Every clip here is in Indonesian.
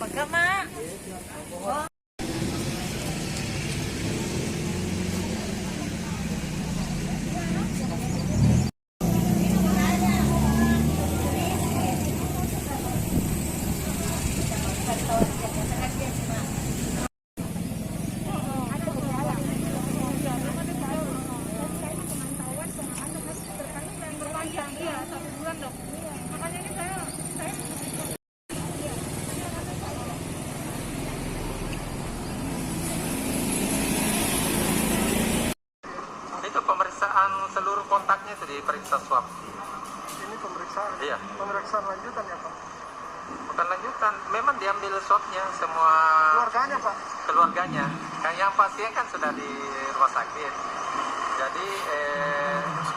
Agak, Mak. Iya, 1 bulan dok. Makanya ini saya Itu pemeriksaan seluruh kontaknya itu diperiksa swab. Ini pemeriksaan. Iya. Pemeriksaan lanjutan ya Pak? Bukan lanjutan, memang diambil swabnya semua Keluarganya Pak? keluarganya. Kan yang pasien kan sudah di rumah sakit. Jadi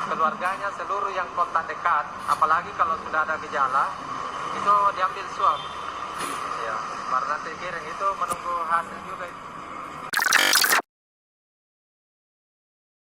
keluarganya seluruh yang kontak dekat, apalagi kalau sudah ada gejala, itu diambil swab. Ya, baru nanti kirim itu menunggu hasil juga itu.